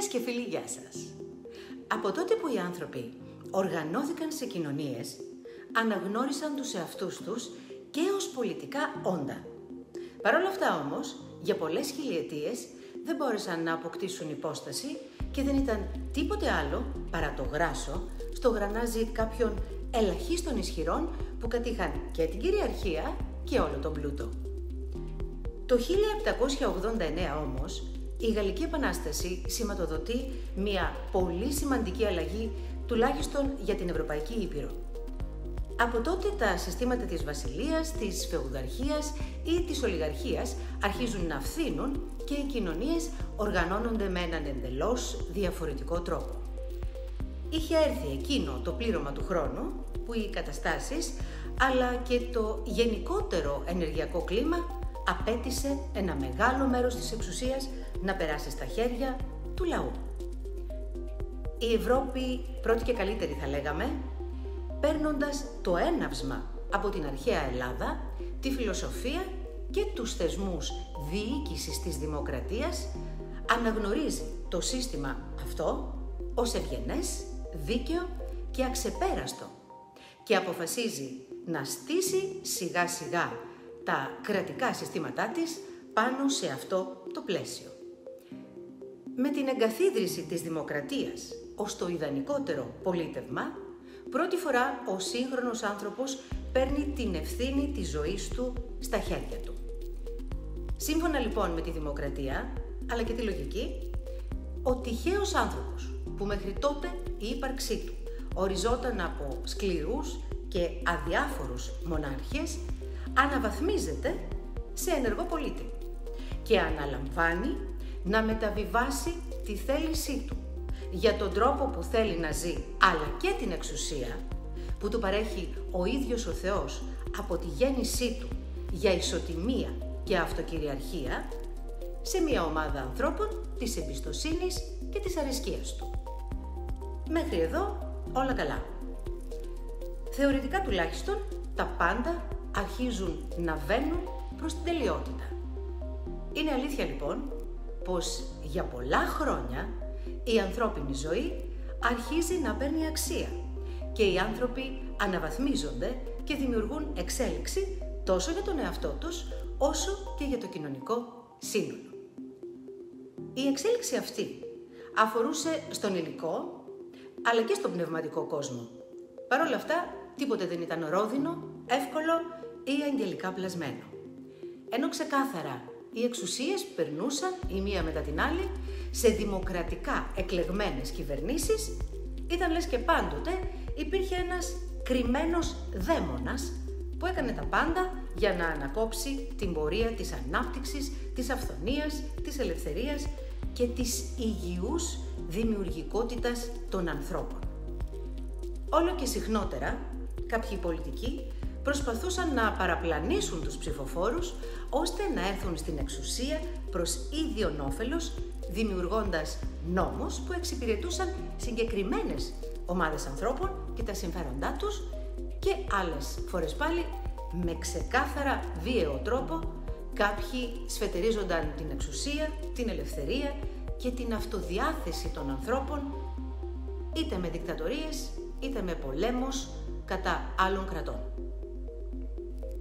Φίλες και φίλοι, γεια σας. Από τότε που οι άνθρωποι οργανώθηκαν σε κοινωνίες, αναγνώρισαν τους εαυτούς τους και ως πολιτικά όντα. Παρ' όλα αυτά όμως, για πολλές χιλιετίες δεν μπόρεσαν να αποκτήσουν υπόσταση και δεν ήταν τίποτε άλλο παρά το γράσο στο γρανάζι κάποιων ελαχίστων ισχυρών που κατήχαν και την κυριαρχία και όλο τον πλούτο. Το 1789 όμως, η Γαλλική Επανάσταση σηματοδοτεί μια πολύ σημαντική αλλαγή, τουλάχιστον για την Ευρωπαϊκή Ήπειρο. Από τότε τα συστήματα της βασιλείας, της φεουδαρχίας ή της ολιγαρχίας αρχίζουν να φθήνουν και οι κοινωνίες οργανώνονται με έναν εντελώς διαφορετικό τρόπο. Είχε έρθει εκείνο το πλήρωμα του χρόνου που οι καταστάσεις αλλά και το γενικότερο ενεργειακό κλίμα απέτησε ένα μεγάλο μέρος της εξουσίας να περάσει στα χέρια του λαού. Η Ευρώπη, πρώτη και καλύτερη θα λέγαμε, παίρνοντας το έναυσμα από την αρχαία Ελλάδα, τη φιλοσοφία και τους θεσμούς διοίκησης της δημοκρατίας, αναγνωρίζει το σύστημα αυτό ως ευγενές, δίκαιο και αξεπέραστο και αποφασίζει να στήσει σιγά σιγά τα κρατικά συστήματά της πάνω σε αυτό το πλαίσιο. Με την εγκαθίδρυση της δημοκρατίας ως το ιδανικότερο πολίτευμα, πρώτη φορά ο σύγχρονος άνθρωπος παίρνει την ευθύνη της ζωής του στα χέρια του. Σύμφωνα λοιπόν με τη δημοκρατία, αλλά και τη λογική, ο τυχαίος άνθρωπος που μέχρι τότε η ύπαρξή του οριζόταν από σκληρούς και αδιάφορους μονάρχες, αναβαθμίζεται σε ενεργό πολίτη και αναλαμβάνει να μεταβιβάσει τη θέλησή του για τον τρόπο που θέλει να ζει, αλλά και την εξουσία που του παρέχει ο ίδιος ο Θεός από τη γέννησή του για ισοτιμία και αυτοκυριαρχία, σε μια ομάδα ανθρώπων της εμπιστοσύνης και της αρισκίας του. Μέχρι εδώ όλα καλά. Θεωρητικά τουλάχιστον τα πάντα αρχίζουν να βαίνουν προς την τελειότητα. Είναι αλήθεια λοιπόν πως για πολλά χρόνια η ανθρώπινη ζωή αρχίζει να παίρνει αξία και οι άνθρωποι αναβαθμίζονται και δημιουργούν εξέλιξη τόσο για τον εαυτό τους όσο και για το κοινωνικό σύνολο. Η εξέλιξη αυτή αφορούσε στον υλικό αλλά και στον πνευματικό κόσμο. Παρ' όλα αυτά, τίποτε δεν ήταν ρόδινο, εύκολο ή αγγελικά πλασμένο. Ενώ ξεκάθαρα οι εξουσίες περνούσαν η μία μετά την άλλη σε δημοκρατικά εκλεγμένες κυβερνήσεις, ήταν λες και πάντοτε υπήρχε ένας κρυμμένος δαίμονας που έκανε τα πάντα για να ανακόψει την πορεία της ανάπτυξης, της αυθονίας, της ελευθερίας και της υγιούς δημιουργικότητας των ανθρώπων. Όλο και συχνότερα, κάποιοι πολιτικοί προσπαθούσαν να παραπλανήσουν τους ψηφοφόρους ώστε να έρθουν στην εξουσία προς ίδιον όφελος, δημιουργώντας νόμους που εξυπηρετούσαν συγκεκριμένες ομάδες ανθρώπων και τα συμφέροντά τους και άλλες φορές πάλι με ξεκάθαρα βίαιο τρόπο κάποιοι σφετερίζονταν την εξουσία, την ελευθερία και την αυτοδιάθεση των ανθρώπων είτε με δικτατορίες είτε με πολέμους κατά άλλων κρατών.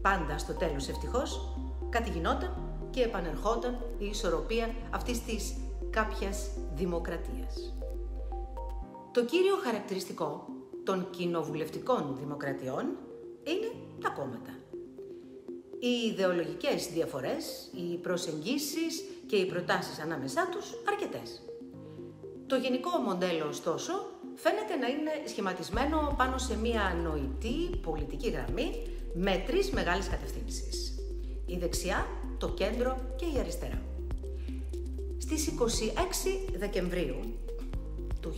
Πάντα στο τέλος ευτυχώς κάτι γινόταν και επανερχόταν η ισορροπία αυτής της κάποιας δημοκρατίας. Το κύριο χαρακτηριστικό των κοινοβουλευτικών δημοκρατιών είναι τα κόμματα. Οι ιδεολογικές διαφορές, οι προσεγγίσεις και οι προτάσεις ανάμεσά τους αρκετές. Το γενικό μοντέλο, ωστόσο, φαίνεται να είναι σχηματισμένο πάνω σε μια νοητή πολιτική γραμμή με τρεις μεγάλες κατευθύνσεις. Η δεξιά, το κέντρο και η αριστερά. Στις 26 Δεκεμβρίου του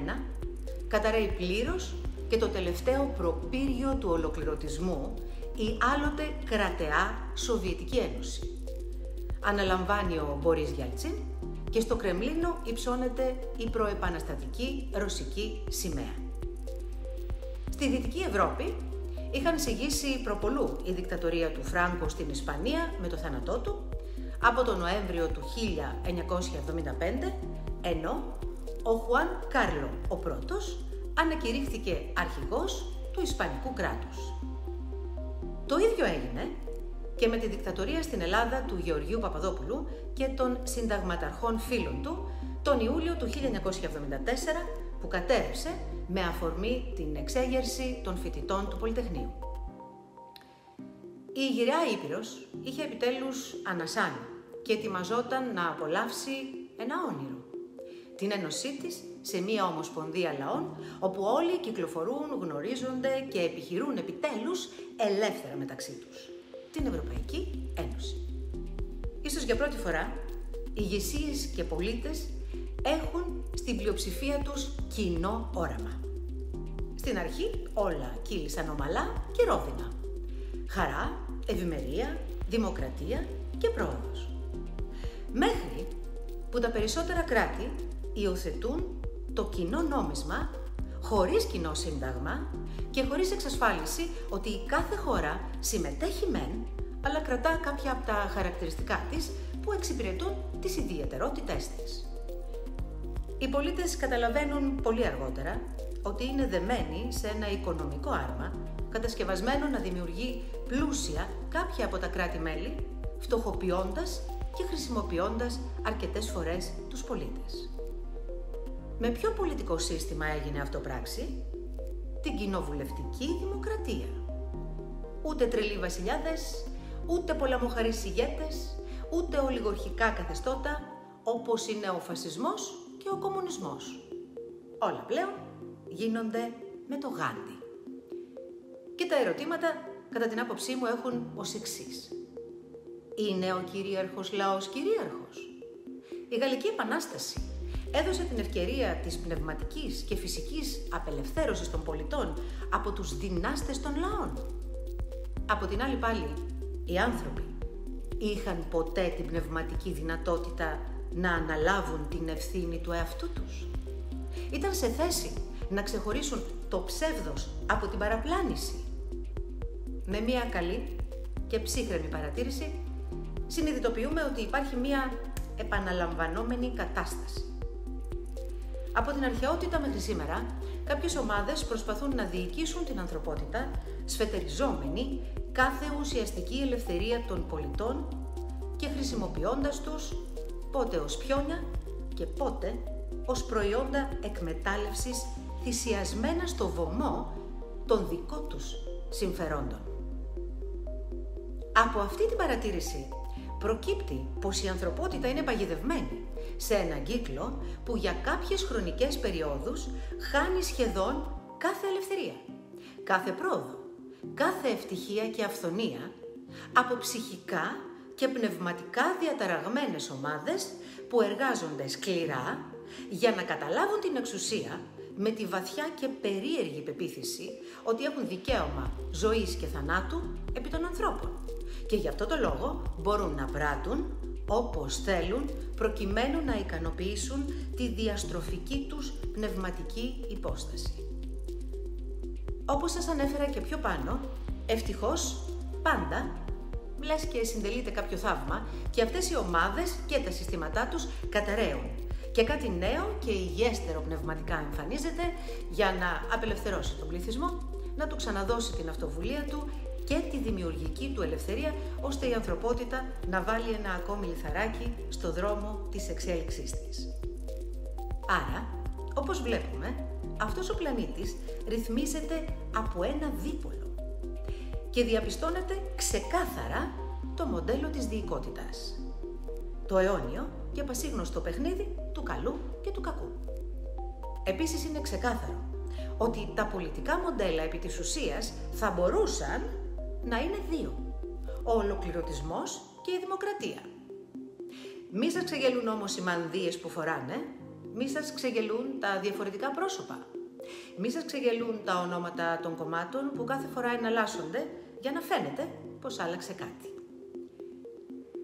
1991 καταρρέει πλήρως και το τελευταίο προπύργιο του ολοκληρωτισμού, η άλλοτε κρατεά Σοβιετική Ένωση. Αναλαμβάνει ο Μπορίς Γιέλτσιν και στο Κρεμλίνο υψώνεται η προεπαναστατική ρωσική σημαία. Στη Δυτική Ευρώπη είχαν συγγύσει προπολού η δικτατορία του Φράγκο στην Ισπανία με το θάνατό του, από τον Νοέμβριο του 1975, ενώ ο Χουάν Κάρλο ο πρώτος ανακηρύχθηκε αρχηγός του Ισπανικού κράτους. Το ίδιο έγινε και με τη δικτατορία στην Ελλάδα του Γεωργίου Παπαδόπουλου και των συνταγματαρχών φίλων του τον Ιούλιο του 1974, που κατέρευσε με αφορμή την εξέγερση των φοιτητών του Πολυτεχνείου. Η γυραιά Ήπειρος είχε επιτέλους ανασάνει και ετοιμαζόταν να απολαύσει ένα όνειρο. Την ένωσή της σε μία ομοσπονδία λαών, όπου όλοι κυκλοφορούν, γνωρίζονται και επιχειρούν επιτέλους ελεύθερα μεταξύ τους. Την Ευρωπαϊκή Ένωση. Ίσως για πρώτη φορά, ηγεσίες και πολίτες έχουν στην πλειοψηφία τους κοινό όραμα. Στην αρχή όλα κύλησαν ομαλά και ρόδινα. Χαρά, ευημερία, δημοκρατία και πρόοδος. Μέχρι που τα περισσότερα κράτη υιοθετούν το κοινό νόμισμα χωρίς κοινό σύνταγμα και χωρίς εξασφάλιση ότι η κάθε χώρα συμμετέχει μεν, αλλά κρατά κάποια από τα χαρακτηριστικά της που εξυπηρετούν τις ιδιαιτερότητές της. Οι πολίτες καταλαβαίνουν πολύ αργότερα ότι είναι δεμένοι σε ένα οικονομικό άρμα κατασκευασμένο να δημιουργεί πλούσια κάποια από τα κράτη-μέλη, φτωχοποιώντας και χρησιμοποιώντας αρκετές φορές τους πολίτες. Με ποιο πολιτικό σύστημα έγινε αυτό πράξη? Την κοινοβουλευτική δημοκρατία. Ούτε τρελοί βασιλιάδες, ούτε πολεμοχαρείς ηγέτες, ούτε ολιγορχικά καθεστώτα, όπως είναι ο φασισμός και ο κομμουνισμός. Όλα πλέον γίνονται με το Γάντι. Και τα ερωτήματα, κατά την άποψή μου, έχουν ως εξής. Είναι ο κυρίαρχος λαός κυρίαρχος? Η Γαλλική Επανάσταση έδωσε την ευκαιρία της πνευματικής και φυσικής απελευθέρωσης των πολιτών από τους δυνάστες των λαών. Από την άλλη πάλι, οι άνθρωποι είχαν ποτέ την πνευματική δυνατότητα να αναλάβουν την ευθύνη του εαυτού τους? Ήταν σε θέση να ξεχωρίσουν το ψεύδος από την παραπλάνηση? Με μία καλή και ψύχρεμη παρατήρηση, συνειδητοποιούμε ότι υπάρχει μία επαναλαμβανόμενη κατάσταση. Από την αρχαιότητα μέχρι σήμερα, κάποιες ομάδες προσπαθούν να διοικήσουν την ανθρωπότητα, σφετεριζόμενοι κάθε ουσιαστική ελευθερία των πολιτών και χρησιμοποιώντας τους πότε ως πιόνια και πότε ως προϊόντα εκμετάλλευσης θυσιασμένα στο βωμό των δικών τους συμφερόντων. Από αυτή την παρατήρηση προκύπτει πως η ανθρωπότητα είναι παγιδευμένη σε έναν κύκλο που για κάποιες χρονικές περιόδους χάνει σχεδόν κάθε ελευθερία, κάθε πρόοδο, κάθε ευτυχία και αυθονία από ψυχικά και πνευματικά διαταραγμένες ομάδες που εργάζονται σκληρά για να καταλάβουν την εξουσία με τη βαθιά και περίεργη πεποίθηση ότι έχουν δικαίωμα ζωής και θανάτου επί των ανθρώπων και γι' αυτό το λόγο μπορούν να πράττουν όπως θέλουν προκειμένου να ικανοποιήσουν τη διαστροφική τους πνευματική υπόσταση. Όπως σας ανέφερα και πιο πάνω, ευτυχώς πάντα, λες και συντελείται κάποιο θαύμα, και αυτές οι ομάδες και τα συστήματά τους καταραίουν και κάτι νέο και υγιέστερο πνευματικά εμφανίζεται για να απελευθερώσει τον πληθυσμό, να του ξαναδώσει την αυτοβουλία του και τη δημιουργική του ελευθερία, ώστε η ανθρωπότητα να βάλει ένα ακόμη λιθαράκι στο δρόμο της εξέλιξής της. Άρα, όπως βλέπουμε, αυτός ο πλανήτης ρυθμίζεται από ένα δίπολο και διαπιστώνεται ξεκάθαρα το μοντέλο της διοικότητας. Το αιώνιο και πασίγνωστο παιχνίδι του καλού και του κακού. Επίσης είναι ξεκάθαρο ότι τα πολιτικά μοντέλα επί της ουσίας θα μπορούσαν να είναι δύο. Ο ολοκληρωτισμός και η δημοκρατία. Μη σας ξεγελούν όμως οι μανδύες που φοράνε, μη σας ξεγελούν τα διαφορετικά πρόσωπα. Μη σας ξεγελούν τα ονόματα των κομμάτων που κάθε φορά εναλλάσσονται για να φαίνεται πως άλλαξε κάτι.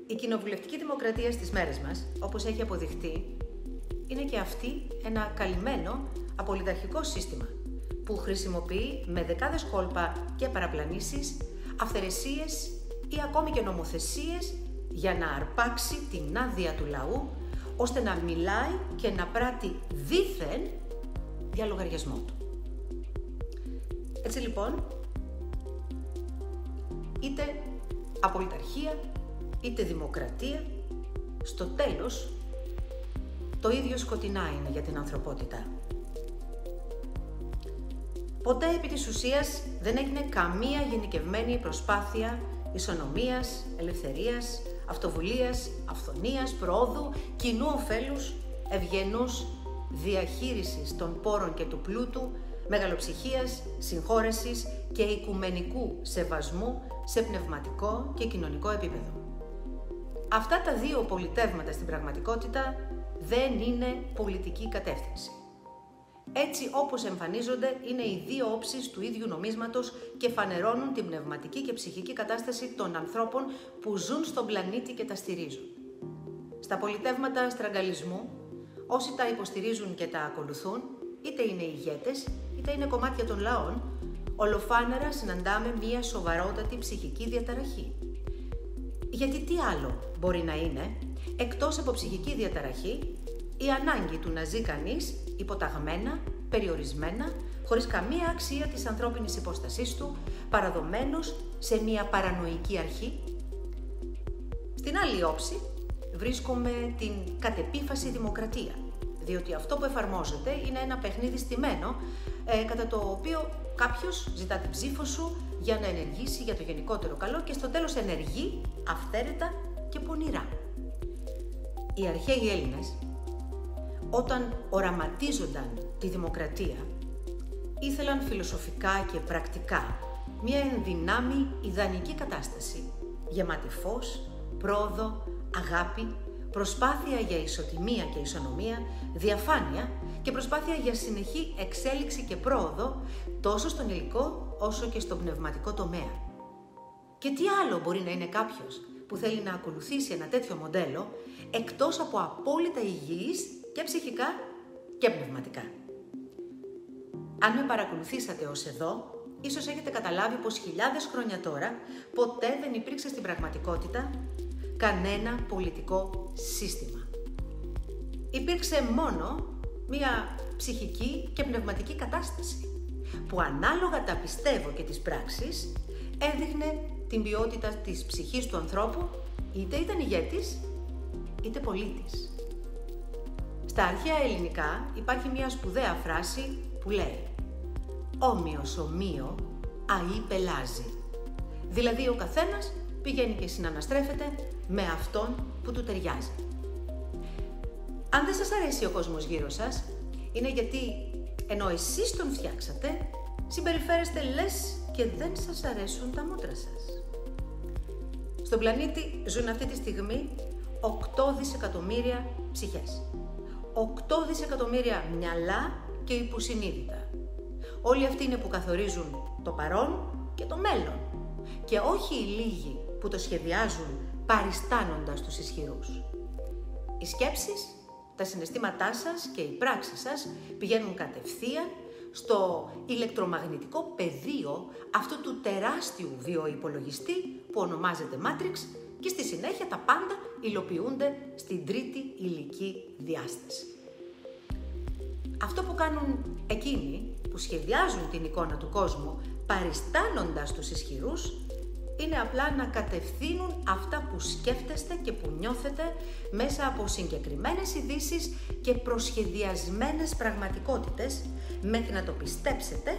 Η κοινοβουλευτική δημοκρατία στις μέρες μας, όπως έχει αποδειχτεί, είναι και αυτή ένα καλυμμένο απολυταρχικό σύστημα που χρησιμοποιεί με δεκάδες κόλπα και παραπλανήσεις, αυθαιρεσίες ή ακόμη και νομοθεσίες για να αρπάξει την άδεια του λαού, ώστε να μιλάει και να πράττει δήθεν για λογαριασμό του. Έτσι λοιπόν, είτε απολυταρχία, είτε δημοκρατία, στο τέλος το ίδιο σκοτεινά είναι για την ανθρωπότητα. Ποτέ επί της ουσίας δεν έγινε καμία γενικευμένη προσπάθεια ισονομίας, ελευθερίας, αυτοβουλίας, αυθονίας, προόδου, κοινού ωφέλους, ευγενούς διαχείρισης των πόρων και του πλούτου, μεγαλοψυχίας, συγχώρεσης και οικουμενικού σεβασμού σε πνευματικό και κοινωνικό επίπεδο. Αυτά τα δύο πολιτεύματα στην πραγματικότητα δεν είναι πολιτική κατεύθυνση. Έτσι όπως εμφανίζονται είναι οι δύο όψεις του ίδιου νομίσματος και φανερώνουν την πνευματική και ψυχική κατάσταση των ανθρώπων που ζουν στον πλανήτη και τα στηρίζουν. Στα πολιτεύματα στραγγαλισμού, όσοι τα υποστηρίζουν και τα ακολουθούν, είτε είναι ηγέτες, είτε είναι κομμάτια των λαών, ολοφάνερα συναντάμε μία σοβαρότατη ψυχική διαταραχή. Γιατί τι άλλο μπορεί να είναι, εκτός από ψυχική διαταραχή, η ανάγκη του να ζει κανείς υποταγμένα, περιορισμένα, χωρίς καμία αξία της ανθρώπινης υπόστασής του, παραδομένος σε μια παρανοϊκή αρχή. Στην άλλη όψη βρίσκουμε την κατεπίφαση δημοκρατία, διότι αυτό που εφαρμόζεται είναι ένα παιχνίδι στημένο, κατά το οποίο κάποιος ζητά την ψήφο σου για να ενεργήσει για το γενικότερο καλό και στο τέλος ενεργεί αυθαίρετα και πονηρά. Οι αρχαίοι Έλληνες, όταν οραματίζονταν τη δημοκρατία, ήθελαν φιλοσοφικά και πρακτικά μια ενδυνάμει ιδανική κατάσταση, γεμάτη φως, πρόοδο, αγάπη, προσπάθεια για ισοτιμία και ισονομία, διαφάνεια και προσπάθεια για συνεχή εξέλιξη και πρόοδο τόσο στον υλικό όσο και στον πνευματικό τομέα. Και τι άλλο μπορεί να είναι κάποιος που θέλει να ακολουθήσει ένα τέτοιο μοντέλο εκτός από απόλυτα υγιής και ψυχικά και πνευματικά. Αν με παρακολουθήσατε ως εδώ, ίσως έχετε καταλάβει πως χιλιάδες χρόνια τώρα ποτέ δεν υπήρξε στην πραγματικότητα κανένα πολιτικό σύστημα. Υπήρξε μόνο μία ψυχική και πνευματική κατάσταση που ανάλογα τα πιστεύω και τις πράξεις έδειχνε την ποιότητα της ψυχής του ανθρώπου, είτε ήταν ηγέτης είτε πολίτης. Στα αρχαία ελληνικά υπάρχει μία σπουδαία φράση που λέει «Όμοιος ομοίο αεί πελάζει». Δηλαδή ο καθένας πηγαίνει και συναναστρέφεται με αυτόν που του ταιριάζει. Αν δεν σας αρέσει ο κόσμος γύρω σας, είναι γιατί ενώ εσείς τον φτιάξατε, συμπεριφέρεστε λες και δεν σας αρέσουν τα μούτρα σας. Στον πλανήτη ζουν αυτή τη στιγμή 8 δισεκατομμύρια ψυχές. 8 δισεκατομμύρια μυαλά και υποσυνείδητα. Όλοι αυτοί είναι που καθορίζουν το παρόν και το μέλλον. Και όχι οι λίγοι που το σχεδιάζουν παριστάνοντας τους ισχυρούς. Οι σκέψεις, τα συναισθήματά σας και οι πράξεις σας πηγαίνουν κατευθείαν στο ηλεκτρομαγνητικό πεδίο αυτού του τεράστιου βιοϋπολογιστή που ονομάζεται Matrix και στη συνέχεια τα πάντα υλοποιούνται στην τρίτη υλική διάσταση. Αυτό που κάνουν εκείνοι που σχεδιάζουν την εικόνα του κόσμου παριστάνοντας τους ισχυρούς είναι απλά να κατευθύνουν αυτά που σκέφτεστε και που νιώθετε μέσα από συγκεκριμένες ειδήσεις και προσχεδιασμένες πραγματικότητες μέχρι να το πιστέψετε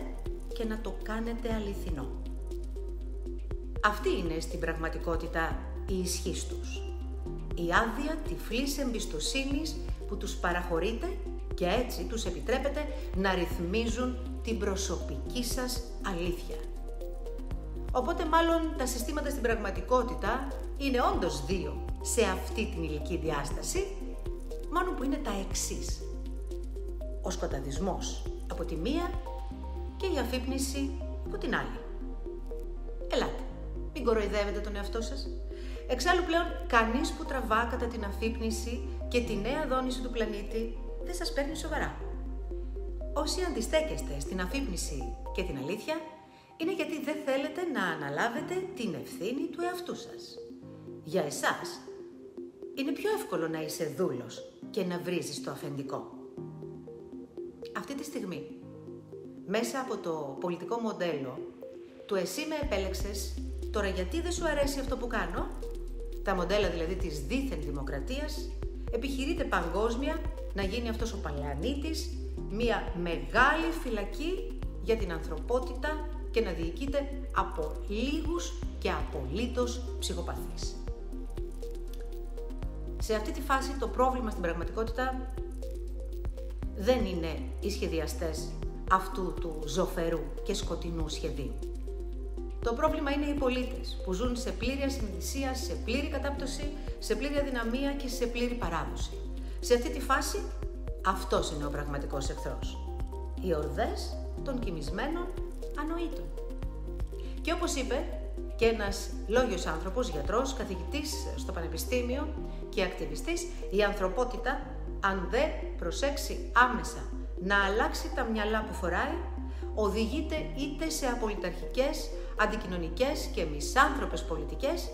και να το κάνετε αληθινό. Αυτή είναι στην πραγματικότητα η ισχύς τους. Η άδεια τυφλής εμπιστοσύνης που τους παραχωρείτε και έτσι τους επιτρέπετε να ρυθμίζουν την προσωπική σας αλήθεια. Οπότε μάλλον τα συστήματα στην πραγματικότητα είναι όντως δύο σε αυτή την υλική διάσταση, μόνο που είναι τα εξής. Ο σκοταδισμός από τη μία και η αφύπνιση από την άλλη. Ελάτε, μην κοροϊδεύετε τον εαυτό σας. Εξάλλου πλέον κανείς που τραβά κατά την αφύπνιση και τη νέα δόνηση του πλανήτη δεν σας παίρνει σοβαρά. Όσοι αντιστέκεστε στην αφύπνιση και την αλήθεια, είναι γιατί δεν θέλετε να αναλάβετε την ευθύνη του εαυτού σας. Για εσάς είναι πιο εύκολο να είσαι δούλος και να βρίζεις το αφεντικό. Αυτή τη στιγμή, μέσα από το πολιτικό μοντέλο του εσύ με επέλεξες, τώρα γιατί δεν σου αρέσει αυτό που κάνω, τα μοντέλα δηλαδή της δίθεν δημοκρατίας, επιχειρείται παγκόσμια να γίνει αυτός ο πλανήτης μια μεγάλη φυλακή για την ανθρωπότητα και να διοικείται από λίγους και απολύτως ψυχοπαθείς. Σε αυτή τη φάση το πρόβλημα στην πραγματικότητα δεν είναι οι σχεδιαστές αυτού του ζωφερού και σκοτεινού σχεδίου. Το πρόβλημα είναι οι πολίτες που ζουν σε πλήρη ασυνειδησία, σε πλήρη κατάπτωση, σε πλήρη αδυναμία και σε πλήρη παράδοση. Σε αυτή τη φάση αυτός είναι ο πραγματικός εχθρός. Οι ορδές των κοιμισμένων ανοήτων. Και όπως είπε και ένας λόγιος άνθρωπος, γιατρός, καθηγητής στο πανεπιστήμιο και ακτιβιστής, η ανθρωπότητα, αν δεν προσέξει άμεσα να αλλάξει τα μυαλά που φοράει, οδηγείται είτε σε απολυταρχικές, αντικοινωνικές και μισάνθρωπες πολιτικές,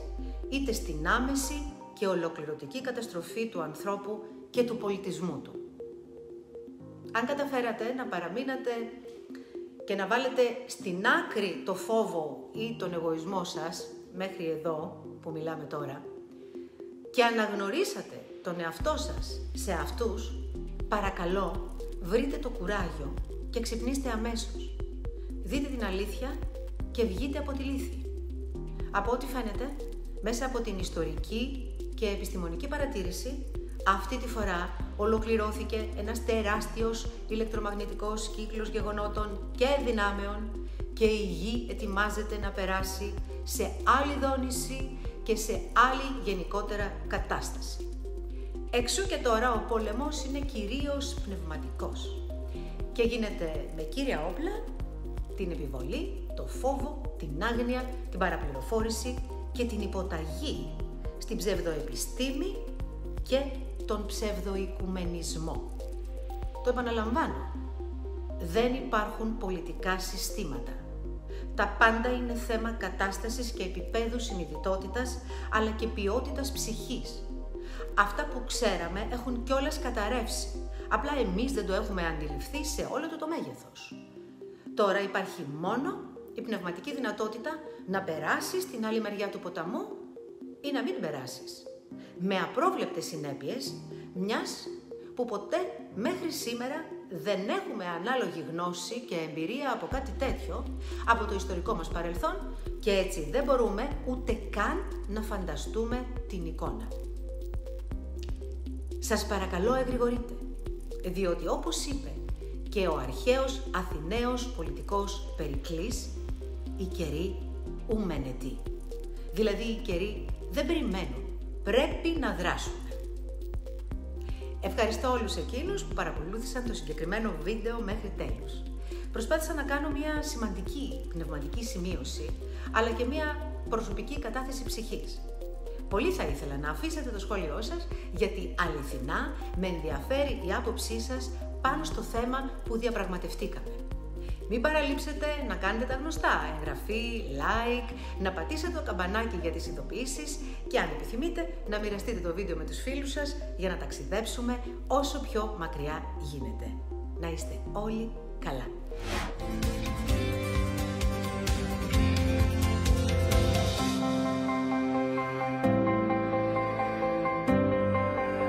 είτε στην άμεση και ολοκληρωτική καταστροφή του ανθρώπου και του πολιτισμού του. Αν καταφέρατε να παραμείνατε και να βάλετε στην άκρη το φόβο ή τον εγωισμό σας, μέχρι εδώ που μιλάμε τώρα, και αναγνωρίσατε τον εαυτό σας σε αυτούς, παρακαλώ, βρείτε το κουράγιο και ξυπνήστε αμέσως. Δείτε την αλήθεια και βγείτε από τη λύθη. Από ό,τι φαίνεται, μέσα από την ιστορική και επιστημονική παρατήρηση, αυτή τη φορά ολοκληρώθηκε ένας τεράστιος ηλεκτρομαγνητικός κύκλος γεγονότων και δυνάμεων και η Γη ετοιμάζεται να περάσει σε άλλη δόνηση και σε άλλη γενικότερα κατάσταση. Εξού και τώρα ο πόλεμος είναι κυρίως πνευματικός και γίνεται με κύρια όπλα την επιβολή, το φόβο, την άγνοια, την παραπληροφόρηση και την υποταγή στην ψευδοεπιστήμη και τον ψευδοοικουμενισμό. Το επαναλαμβάνω, δεν υπάρχουν πολιτικά συστήματα. Τα πάντα είναι θέμα κατάστασης και επίπεδου συνειδητότητας, αλλά και ποιότητας ψυχής. Αυτά που ξέραμε έχουν κιόλας καταρρεύσει. Απλά εμείς δεν το έχουμε αντιληφθεί σε όλο το μέγεθος. Τώρα υπάρχει μόνο η πνευματική δυνατότητα να περάσεις στην άλλη μεριά του ποταμού ή να μην περάσεις. Με απρόβλεπτες συνέπειες, μιας που ποτέ μέχρι σήμερα δεν έχουμε ανάλογη γνώση και εμπειρία από κάτι τέτοιο από το ιστορικό μας παρελθόν και έτσι δεν μπορούμε ούτε καν να φανταστούμε την εικόνα. Σας παρακαλώ εγρηγορείτε, διότι όπως είπε και ο αρχαίος Αθηναίος πολιτικός Περικλής, οι καιροί ουμένετοι. Δηλαδή οι καιροί δεν περιμένουν, πρέπει να δράσουν. Ευχαριστώ όλους εκείνους που παρακολούθησαν το συγκεκριμένο βίντεο μέχρι τέλους. Προσπάθησα να κάνω μια σημαντική πνευματική σημείωση, αλλά και μια προσωπική κατάθεση ψυχής. Πολύ θα ήθελα να αφήσετε το σχόλιο σας, γιατί αληθινά με ενδιαφέρει η άποψή σας πάνω στο θέμα που διαπραγματευτήκαμε. Μην παραλείψετε να κάνετε τα γνωστά, εγγραφή, like, να πατήσετε το καμπανάκι για τις ειδοποιήσεις και αν επιθυμείτε να μοιραστείτε το βίντεο με τους φίλους σας για να ταξιδέψουμε όσο πιο μακριά γίνεται. Να είστε όλοι καλά.